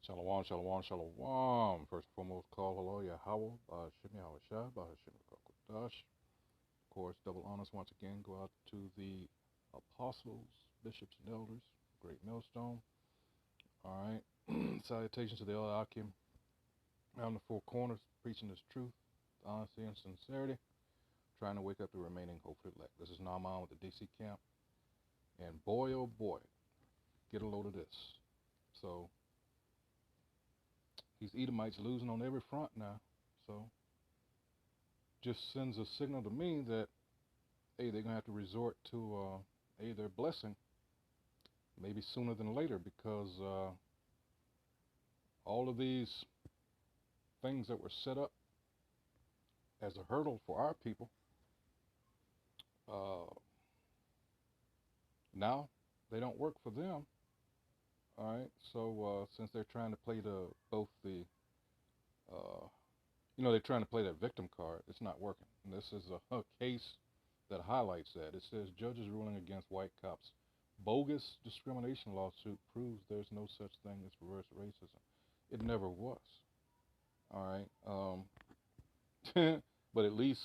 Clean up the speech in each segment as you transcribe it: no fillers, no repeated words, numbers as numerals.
Shalom, shalom, shalom. First and foremost, call hello, Yahweh, Shemi Hawashai, Bahashim Kakodash. Of course, double honors once again go out to the apostles, bishops, and elders, great millstone. All right. Salutations to the El Akim around the four corners, preaching this truth, honesty, and sincerity, trying to wake up the remaining hopeful elect. This is Naaman with the DC camp. And boy, oh boy, get a load of this. So, these Edomites losing on every front now. So, just sends a signal to me that, hey, they're going to have to resort to, their blessing maybe sooner than later, because all of these things that were set up as a hurdle for our people, uh, now they don't work for them. All right, so since they're trying to play both the, uh, they're trying to play that victim card, it's not working. And this is a case that highlights that. It says judges ruling against white cops. Bogus discrimination lawsuit proves there's no such thing as reverse racism. It never was. All right. But at least,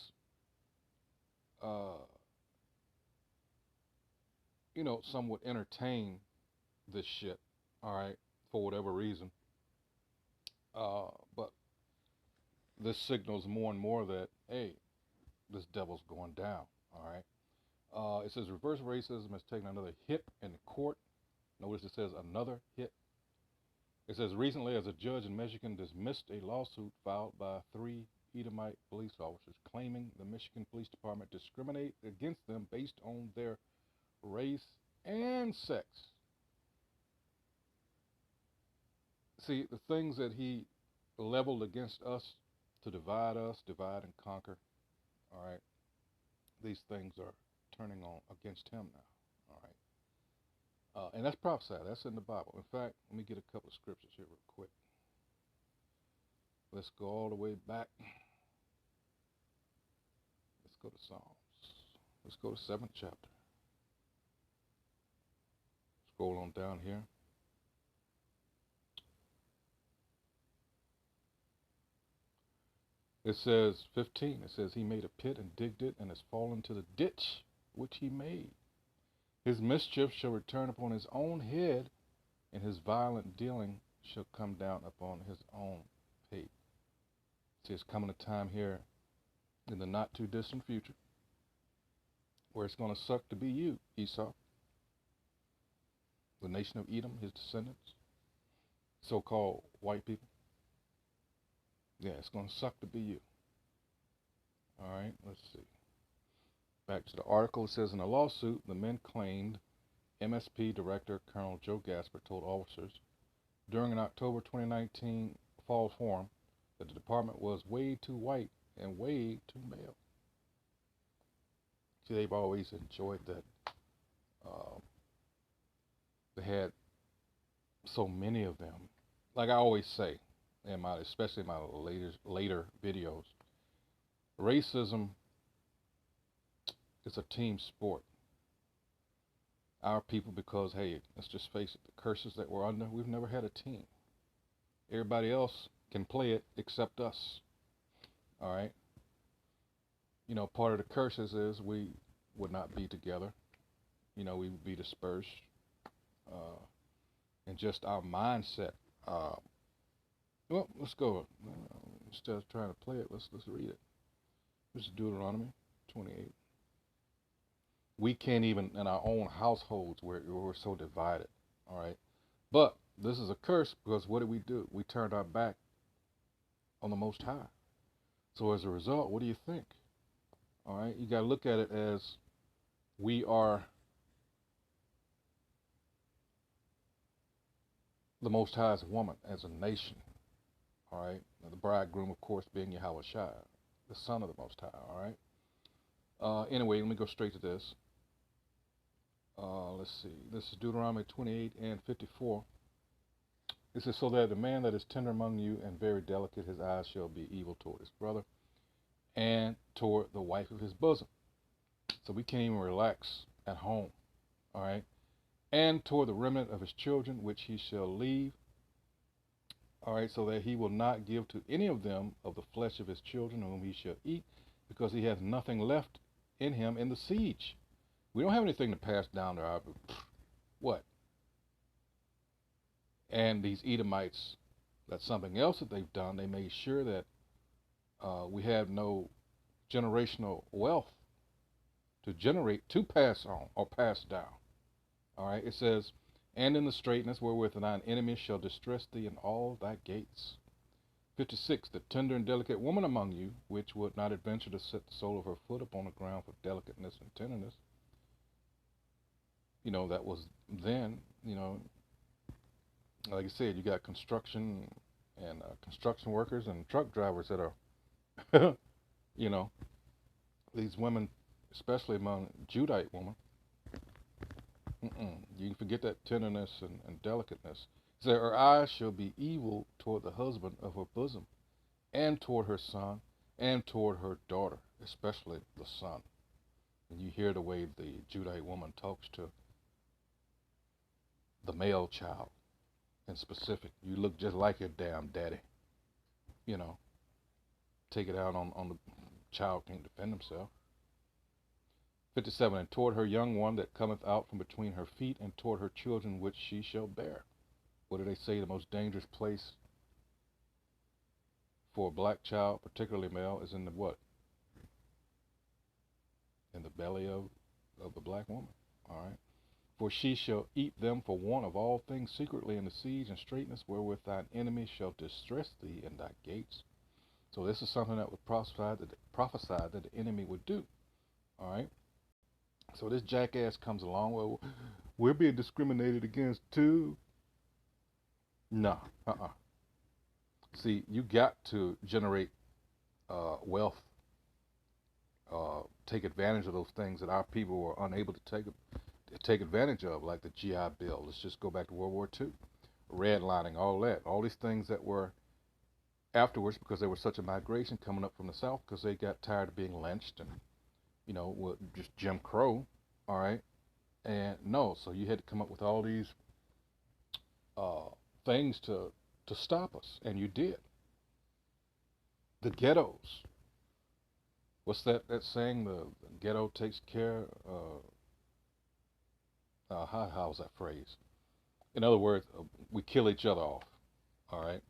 uh, some would entertain this shit. All right. For whatever reason. But this signals more and more that, hey, this devil's going down. All right. It says reverse racism has taken another hit in the court. Notice it says another hit. It says recently, as a judge in Michigan dismissed a lawsuit filed by 3 Edomite police officers claiming the Michigan Police Department discriminate against them based on their race and sex. See, the things that he leveled against us to divide us, divide and conquer, all right, these things are turning on against him now, all right. And that's prophesied. That's in the Bible. In fact, let me get a couple of scriptures here real quick. Let's go all the way back. Let's go to Psalms. Let's go to 7th chapter. Scroll on down here. It says 15. It says he made a pit and digged it and has fallen to the ditch which he made. His mischief shall return upon his own head, and his violent dealing shall come down upon his own pate. See, it's coming a time here in the not too distant future where it's going to suck to be you, Esau, the nation of Edom, his descendants, so-called white people. Yeah, it's going to suck to be you. All right, let's see. Back to the article. It says in a lawsuit, the men claimed MSP Director Colonel Joe Gasper told officers during an October 2019 fall forum that the department was way too white and way too male. See, they've always enjoyed that. They had so many of them. Like I always say, especially in my later videos, racism is a team sport. Our people, because hey, let's just face it, the curses that we're under, we've never had a team. Everybody else can play it except us. All right. Part of the curses is we would not be together. We would be dispersed. And just our mindset. Well, let's go. Instead of trying to play it, let's read it. This is Deuteronomy 28. We can't even in our own households where we're so divided. All right. But this is a curse because what did we do? We turned our back on the Most High. So as a result, what do you think? All right. You got to look at it as we are the Most High's woman as a nation. All right. Now, the bridegroom, of course, being Yahweh Shai, the son of the Most High. All right. Anyway, let me go straight to this. Let's see. This is Deuteronomy 28 and 54. It says, so that the man that is tender among you and very delicate, his eyes shall be evil toward his brother and toward the wife of his bosom. So we can't even relax at home. All right. And toward the remnant of his children, which he shall leave, All right, so that he will not give to any of them of the flesh of his children whom he shall eat, because he has nothing left in him in the siege. We don't have anything to pass down to our what? And these Edomites, that's something else that they've done. They made sure that we have no generational wealth to generate to pass on or pass down. All right, it says, and in the straightness wherewith thine enemies shall distress thee in all thy gates. 56. The tender and delicate woman among you, which would not adventure to set the sole of her foot upon the ground for delicateness and tenderness. That was then, like I said, you got construction and construction workers and truck drivers that are, you know, these women, especially among Judite women, you can forget that tenderness and delicateness. It said, her eyes shall be evil toward the husband of her bosom, and toward her son, and toward her daughter, especially the son. And you hear the way the Judite woman talks to the male child in specific. You look just like your damn daddy. Take it out on the child, can't defend himself. 57. And toward her young one that cometh out from between her feet, and toward her children which she shall bear. What do they say? The most dangerous place for a black child, particularly male, is in the what? In the belly of the black woman. All right. For she shall eat them for want of all things secretly in the siege and straightness wherewith thine enemy shall distress thee in thy gates. So this is something that was prophesied that the enemy would do. All right. So this jackass comes along. Well, we're being discriminated against too. No. See, you got to generate wealth, take advantage of those things that our people were unable to take advantage of, like the GI Bill. Let's just go back to World War II, redlining, all that, all these things that were afterwards, because there was such a migration coming up from the South because they got tired of being lynched and just Jim Crow. All right, and no, so you had to come up with all these things to stop us, and you did. The ghettos. What's that saying? The ghetto takes care. How's that phrase? In other words, we kill each other off. All right.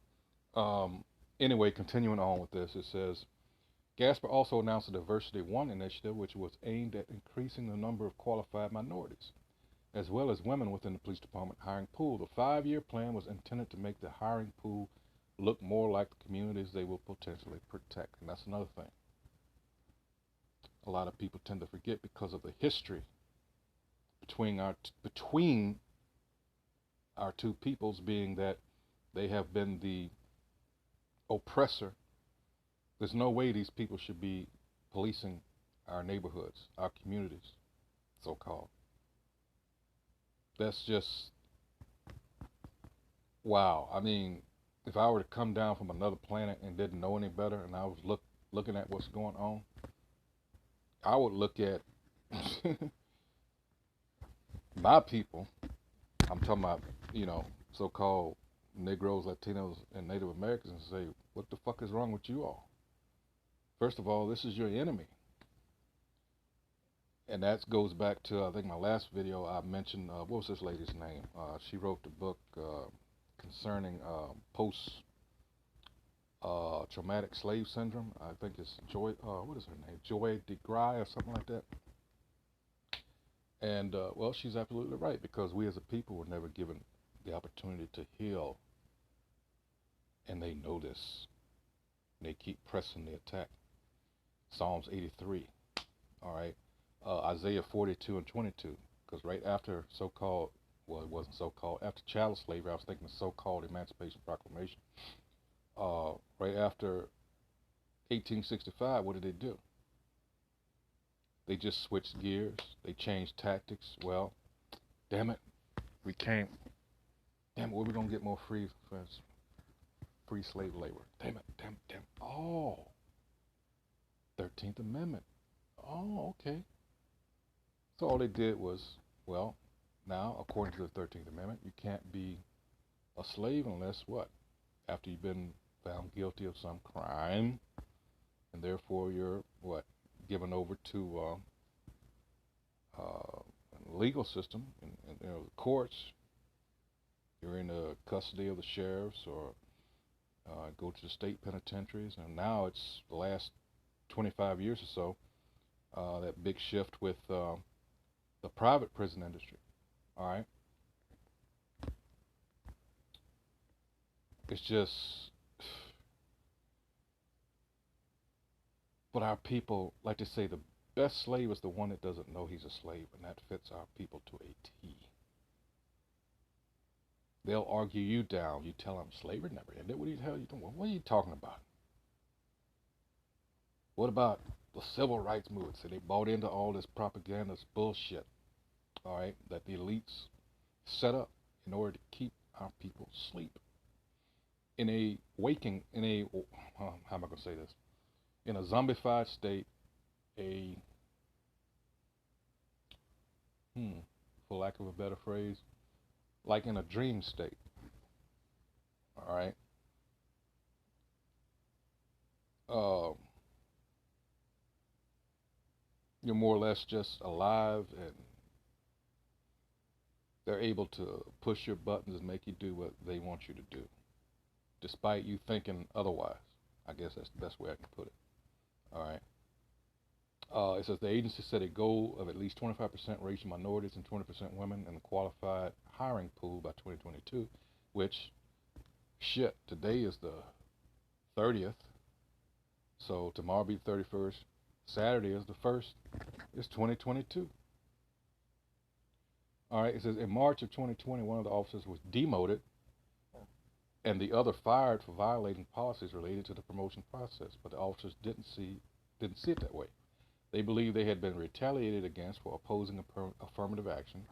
Anyway, continuing on with this, it says, Gasper also announced a Diversity One initiative, which was aimed at increasing the number of qualified minorities, as well as women within the police department hiring pool. The 5-year plan was intended to make the hiring pool look more like the communities they will potentially protect. And that's another thing a lot of people tend to forget because of the history between our two peoples, being that they have been the oppressor. There's no way these people should be policing our neighborhoods, our communities, so-called. That's just, wow. I mean, if I were to come down from another planet and didn't know any better, and I was looking at what's going on, I would look at my people. I'm talking about, so-called Negroes, Latinos, and Native Americans, and say, what the fuck is wrong with you all? First of all, this is your enemy. And that goes back to, I think, my last video. I mentioned, what was this lady's name? She wrote the book concerning post-traumatic slave syndrome. I think it's Joy, what is her name? Joy DeGruy or something like that. And, well, she's absolutely right, because we as a people were never given the opportunity to heal. And they know this. They keep pressing the attack. Psalms 83, all right, Isaiah 42 and 22, because right after so-called, well, it wasn't so-called, after chattel slavery, I was thinking the so-called Emancipation Proclamation, right after 1865, what did they do? They just switched gears, they changed tactics. Well, damn it, where are we going to get more free slave labor? Damn it, oh, 13th Amendment. Oh, okay. So all they did was, well, now, according to the 13th Amendment, you can't be a slave unless what? after you've been found guilty of some crime, and therefore you're what, given over to legal system, and you know, the courts. You're in the custody of the sheriffs, or go to the state penitentiaries. And now it's the last 25 years or so, that big shift with the private prison industry. All right, it's just, but our people, like to say, the best slave is the one that doesn't know he's a slave, and that fits our people to a T. They'll argue you down. You tell them slavery never ended. What the hell are you doing? What are you talking about? What about the civil rights movement? So they bought into all this propaganda, this bullshit, all right, that the elites set up in order to keep our people asleep. In a waking, in a, how am I going to say this? In a zombified state, for lack of a better phrase, like in a dream state, all right? You're more or less just alive, and they're able to push your buttons and make you do what they want you to do, despite you thinking otherwise. I guess that's the best way I can put it. All right. It says the agency set a goal of at least 25% racial minorities and 20% women in the qualified hiring pool by 2022, which, shit, today is the 30th, so tomorrow will be the 31st. Saturday is the 1st. It's 2022. All right, it says in March of 2020, one of the officers was demoted and the other fired for violating policies related to the promotion process, but the officers didn't see it that way. They believed they had been retaliated against for opposing affirmative action.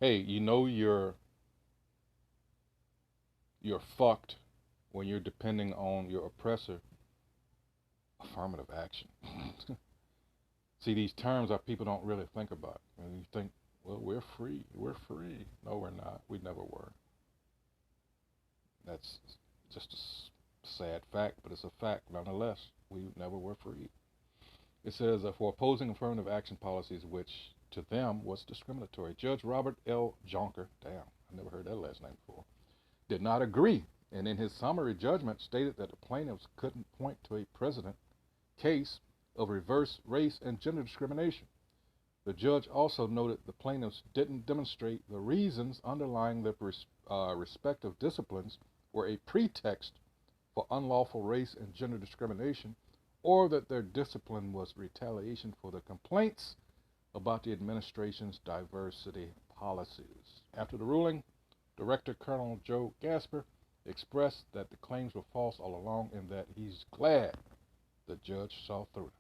Hey, you know you're fucked when you're depending on your oppressor. Affirmative action. See, these terms our people don't really think about. And you think, well, we're free. We're free. No, we're not. We never were. That's just a sad fact, but it's a fact nonetheless. We never were free. It says, for opposing affirmative action policies, which to them was discriminatory. Judge Robert L. Jonker, damn, I never heard that last name before, did not agree, and in his summary judgment stated that the plaintiffs couldn't point to a precedent case of reverse race and gender discrimination. The judge also noted the plaintiffs didn't demonstrate the reasons underlying their respective disciplines were a pretext for unlawful race and gender discrimination, or that their discipline was retaliation for the complaints about the administration's diversity policies. After the ruling, Director Colonel Joe Gasper expressed that the claims were false all along and that he's glad the judge saw through it.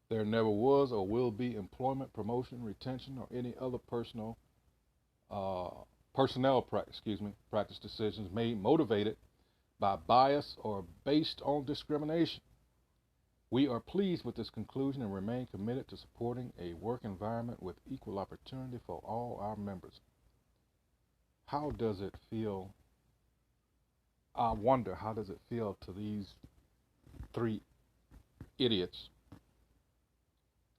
There never was or will be employment, promotion, retention, or any other personnel practice decisions made motivated by bias or based on discrimination. We are pleased with this conclusion and remain committed to supporting a work environment with equal opportunity for all our members. How does it feel? I wonder, how does it feel to these three idiots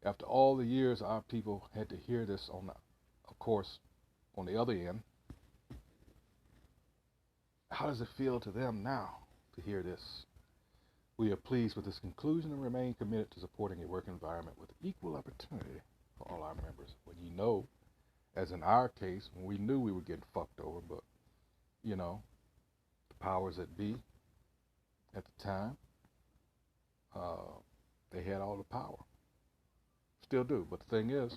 after all the years our people had to hear this of course, on the other end? How does it feel to them now to hear this? We are pleased with this conclusion and remain committed to supporting a work environment with equal opportunity for all our members. When you know, as in our case, when we knew we were getting fucked over, but, you know, the powers that be at the time, they had all the power. Still do, but the thing is,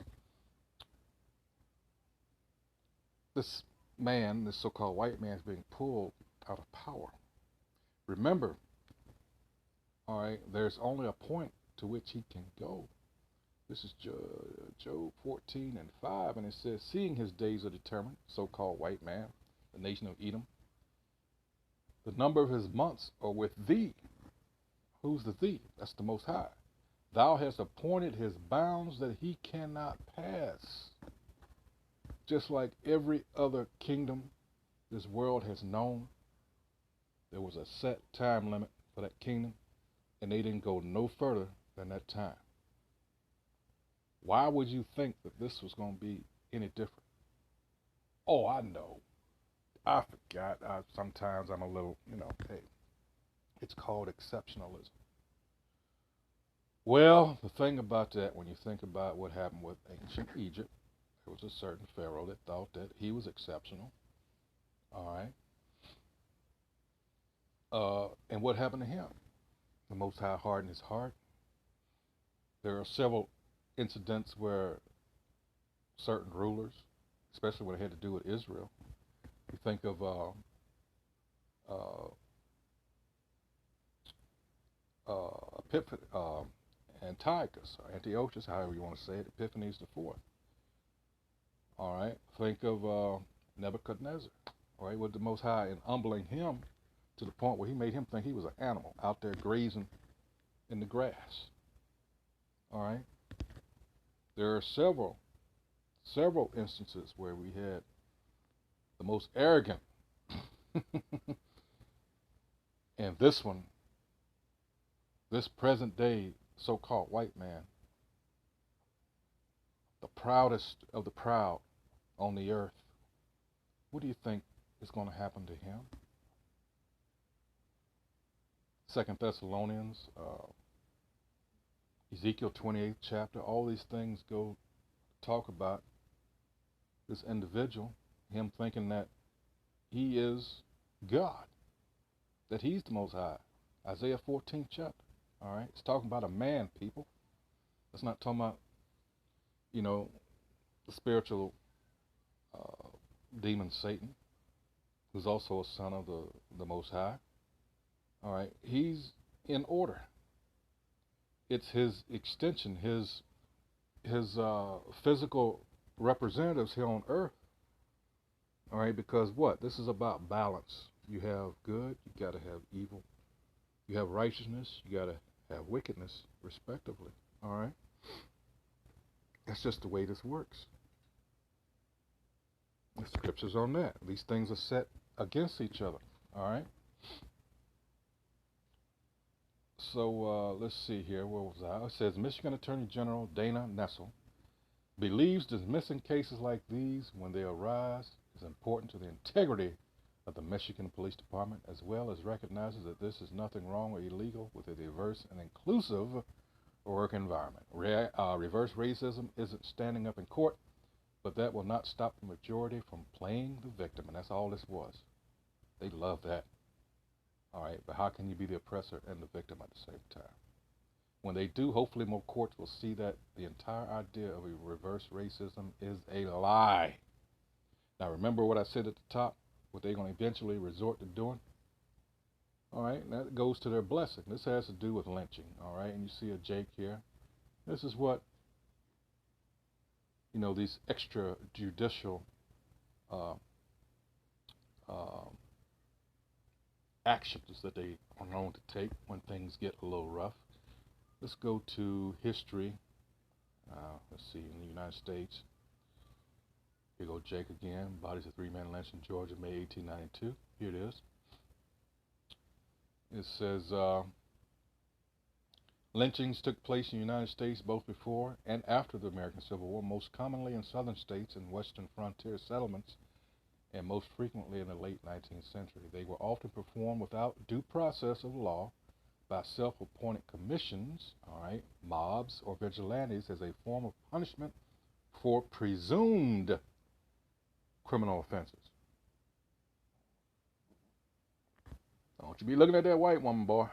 this man, this so-called white man, is being pulled out of power. Remember, all right, there's only a point to which he can go. This is Job 14:5, and it says, seeing his days are determined, so-called white man, the nation of Edom, the number of his months are with thee. Who's the thee? That's the Most High. Thou hast appointed his bounds that he cannot pass. Just like every other kingdom this world has known. There was a set time limit for that kingdom, and they didn't go no further than that time. Why would you think that this was going to be any different? Oh, I know. I forgot. Sometimes I'm a little, hey, it's called exceptionalism. Well, the thing about that, when you think about what happened with ancient Egypt, there was a certain pharaoh that thought that he was exceptional. All right. And what happened to him? The Most High hardened his heart. There are several incidents where certain rulers, especially when it had to do with Israel, you think of Antiochus or Antiochus, however you want to say it, Epiphanes the Fourth. All right, think of Nebuchadnezzar. All right, with the Most High and humbling him to the point where he made him think he was an animal out there grazing in the grass. All right, there are several instances where we had the most arrogant, and this one, this present day so-called white man, the proudest of the proud on the earth, what do you think is going to happen to him? Second Thessalonians, Ezekiel 28th chapter, all these things go talk about this individual, him thinking that he is God, that he's the Most High. Isaiah 14th chapter, all right? It's talking about a man, people. It's not talking about, the spiritual demon Satan, who's also a son of the Most High. All right, he's in order. It's his extension, his physical representatives here on earth. All right, because what? This is about balance. You have good, you got to have evil. You have righteousness, you got to have wickedness, respectively. All right? That's just the way this works. The scriptures on that. These things are set against each other. All right? So let's see here. Where was I? It says Michigan Attorney General Dana Nessel believes dismissing cases like these when they arise is important to the integrity of the Michigan Police Department, as well as recognizes that this is nothing wrong or illegal with a diverse and inclusive work environment. Reverse racism isn't standing up in court, but that will not stop the majority from playing the victim, and that's all this was. They love that. All right, but how can you be the oppressor and the victim at the same time? When they do, hopefully more courts will see that the entire idea of a reverse racism is a lie. Now remember what I said at the top, what they're going to eventually resort to doing? All right, and that goes to their blessing. This has to do with lynching, all right? And you see a Jake here. This is what, these extrajudicial actions that they are known to take when things get a little rough. Let's go to history. Let's see, in the United States. Here go Jake again. Bodies of three-man lynch in Georgia, May 1892. Here it is. It says, lynchings took place in the United States both before and after the American Civil War, most commonly in southern states and western frontier settlements, and most frequently in the late 19th century. They were often performed without due process of law by self-appointed commissions, all right, mobs, or vigilantes as a form of punishment for presumed criminal offenses. Don't you be looking at that white woman, boy.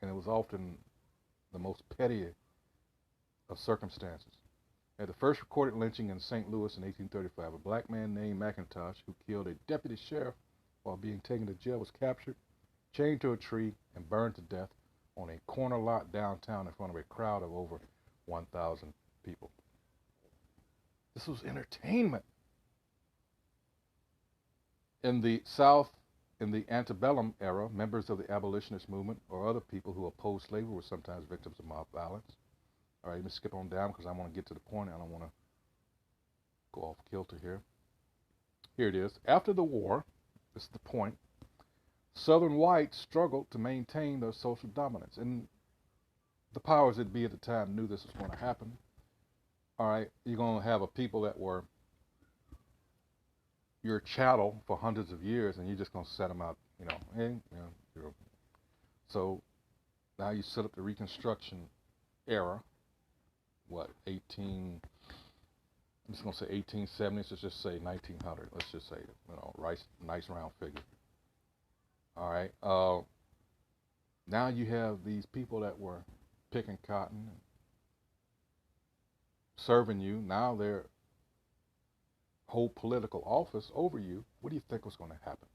And it was often the most petty of circumstances. At the first recorded lynching in St. Louis in 1835, a black man named McIntosh, who killed a deputy sheriff while being taken to jail, was captured, chained to a tree, and burned to death on a corner lot downtown in front of a crowd of over 1,000 people. This was entertainment. In the South, in the antebellum era, members of the abolitionist movement or other people who opposed slavery were sometimes victims of mob violence. All right, let me skip on down because I want to get to the point. I don't want to go off kilter here. Here it is. After the war, this is the point, Southern whites struggled to maintain their social dominance. And the powers that be at the time knew this was going to happen. All right, you're going to have a people that were your chattel for hundreds of years, and you're just going to set them out, hey, so now you set up the Reconstruction era, what, I'm just going to say 1870s, let's just say 1900, let's just say, nice round figure. All right, now you have these people that were picking cotton and serving you. Now they're hold political office over you. What do you think was going to happen?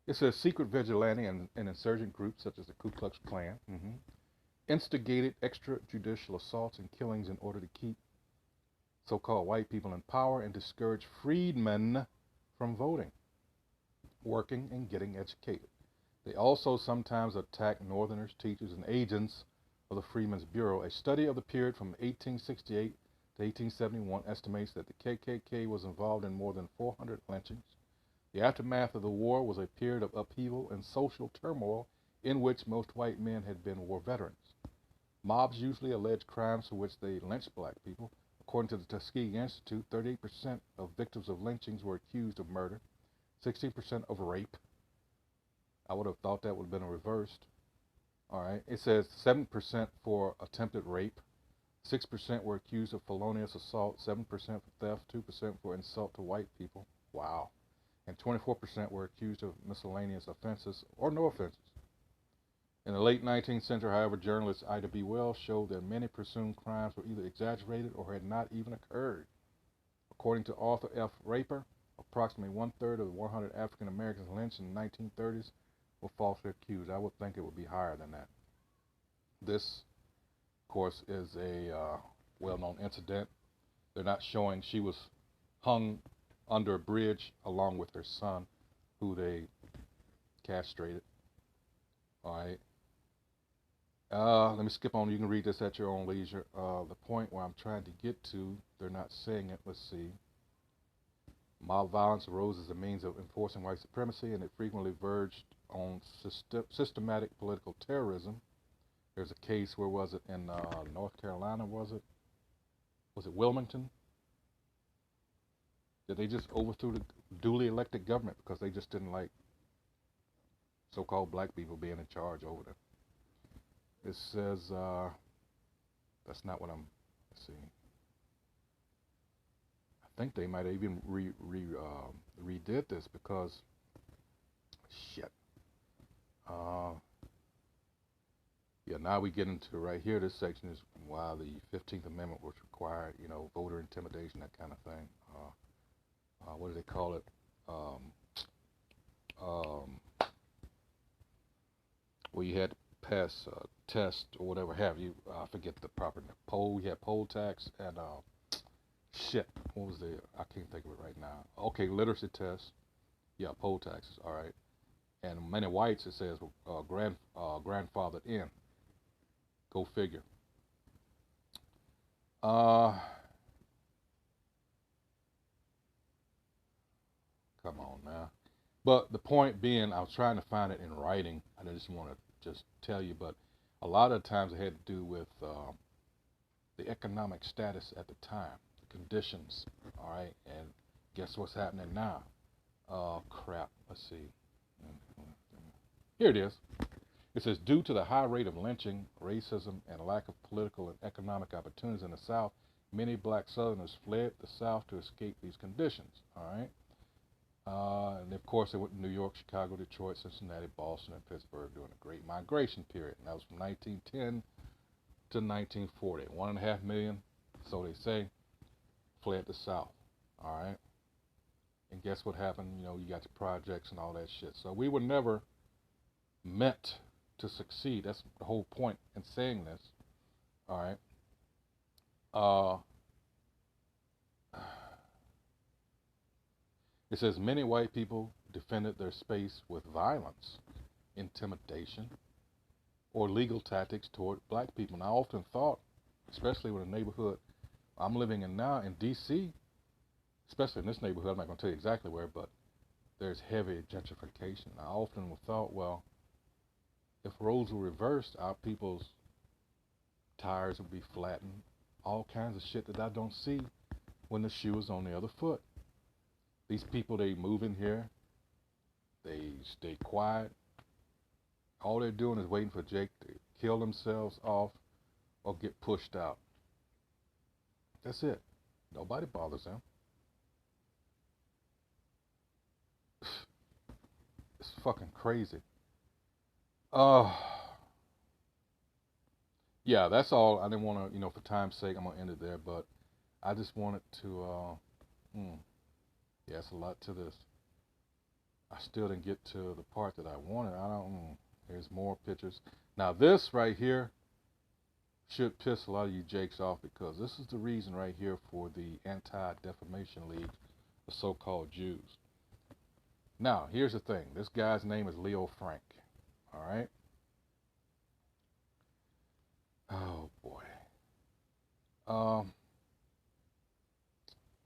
It says secret vigilante and insurgent groups such as the Ku Klux Klan instigated extrajudicial assaults and killings in order to keep so-called white people in power and discourage freedmen from voting, working, and getting educated. They also sometimes attacked Northerners, teachers, and agents of the Freedmen's Bureau. A study of the period from 1868 to 1871 estimates that the KKK was involved in more than 400 lynchings. The aftermath of the war was a period of upheaval and social turmoil in which most white men had been war veterans. Mobs usually alleged crimes for which they lynched black people. According to the Tuskegee Institute, 38% of victims of lynchings were accused of murder, 16% of rape. I would have thought that would have been reversed. All right. It says 7% for attempted rape, 6% were accused of felonious assault, 7% for theft, 2% for insult to white people. Wow. And 24% were accused of miscellaneous offenses or no offenses. In the late 19th century, however, journalist Ida B. Wells showed that many presumed crimes were either exaggerated or had not even occurred. According to Arthur F. Raper, approximately one-third of the 100 African Americans lynched in the 1930s were falsely accused. I would think it would be higher than that. This, of course, is a well-known incident. They're not showing she was hung under a bridge along with her son, who they castrated. All right. Let me skip on. You can read this at your own leisure. The point where I'm trying to get to, they're not saying it. Let's see. Mob violence arose as a means of enforcing white supremacy, and it frequently verged on systematic political terrorism. There's a case, where was it, in North Carolina, was it? Was it Wilmington? That they just overthrew the duly elected government because they just didn't like so-called black people being in charge over them. It says, that's not what I'm, let's see. I think they might have even redid this because, shit. Yeah, now we get into right here, this section is why the 15th Amendment was required, voter intimidation, that kind of thing. What do they call it? Well, you had to pass a test or whatever have you. I forget the proper poll. We had poll tax and shit. What was the? I can't think of it right now. Okay, literacy test. Yeah, poll taxes. All right. And many whites, it says grandfathered in. Go figure. Come on now. But the point being, I was trying to find it in writing. I just want to just tell you, but a lot of times it had to do with the economic status at the time, the conditions, all right? And guess what's happening now? Crap, let's see. Here it is. It says, due to the high rate of lynching, racism, and lack of political and economic opportunities in the South, many black Southerners fled the South to escape these conditions, all right? And of course, they went to New York, Chicago, Detroit, Cincinnati, Boston, and Pittsburgh during the Great Migration period. And that was from 1910 to 1940. 1.5 million, so they say, fled the South. All right. And guess what happened? You got the projects and all that shit. So we were never meant to succeed. That's the whole point in saying this. All right. It says many white people defended their space with violence, intimidation, or legal tactics toward black people. And I often thought, especially with a neighborhood I'm living in now in D.C., especially in this neighborhood. I'm not going to tell you exactly where, but there's heavy gentrification. I often thought, well, if roles were reversed, our people's tires would be flattened, all kinds of shit that I don't see when the shoe is on the other foot. These people, they move in here, they stay quiet. All they're doing is waiting for Jake to kill themselves off or get pushed out. That's it. Nobody bothers them. It's fucking crazy. Uh, yeah, that's all. I didn't want to, for time's sake, I'm gonna end it there. But I just wanted to. Yeah, it's a lot to this. I still didn't get to the part that I wanted. I don't. Here's more pictures. Now this right here should piss a lot of you Jakes off, because this is the reason right here for the Anti-Defamation League, the so-called Jews. Now, here's the thing. This guy's name is Leo Frank. All right? Oh, boy.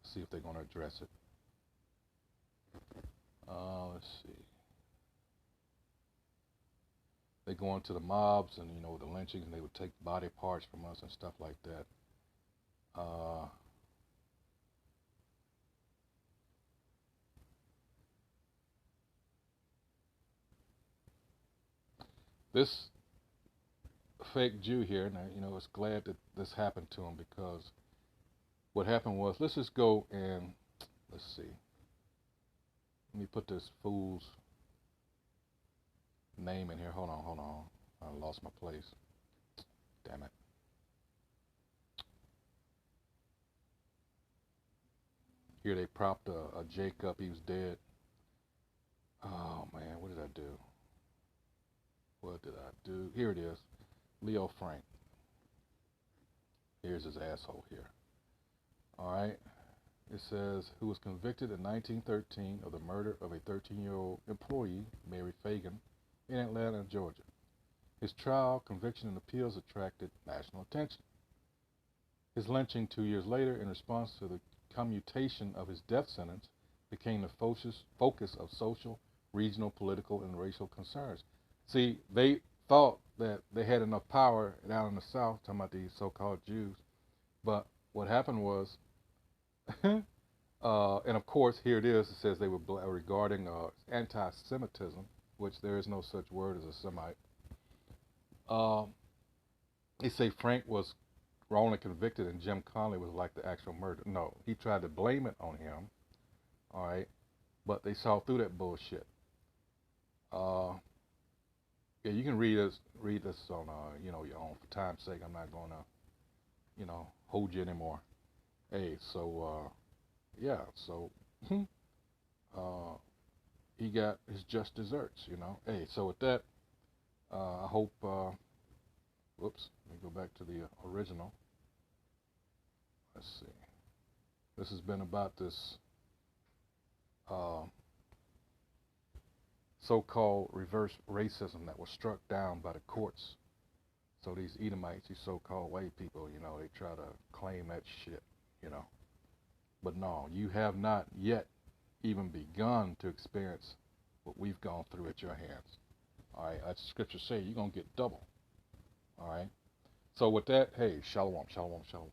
See if they're going to address it. Let's see. They go into the mobs and, the lynchings, and they would take body parts from us and stuff like that. This fake Jew here, now, is glad that this happened to him, because what happened was, let's just go and, let's see. Let me put this fool's name in here. Hold on. I lost my place. Damn it. Here they propped a Jake up. He was dead. Oh, man, what did I do? Here it is. Leo Frank. Here's his asshole here. All right. It says, who was convicted in 1913 of the murder of a 13-year-old employee, Mary Fagan, in Atlanta, Georgia. His trial, conviction, and appeals attracted national attention. His lynching 2 years later, in response to the commutation of his death sentence, became the focus of social, regional, political, and racial concerns. See, they thought that they had enough power down in the South, talking about these so-called Jews, but what happened was, and of course, here it is. It says they were regarding anti-Semitism, which there is no such word as a Semite. They say Frank was wrongly convicted and Jim Conley was like the actual murder. No, he tried to blame it on him. All right, but they saw through that bullshit. Yeah, you can read this on your own. For time's sake, I'm not gonna hold you anymore. Hey, so yeah, so he got his just desserts. Hey, so with that, I hope. Whoops, let me go back to the original. Let's see. This has been about this so-called reverse racism that was struck down by the courts. So these Edomites, these so-called white people, they try to claim that shit, But no, you have not yet even begun to experience what we've gone through at your hands. All right, as the scriptures say, you're going to get double. All right. So with that, hey, shalom, shalom, shalom.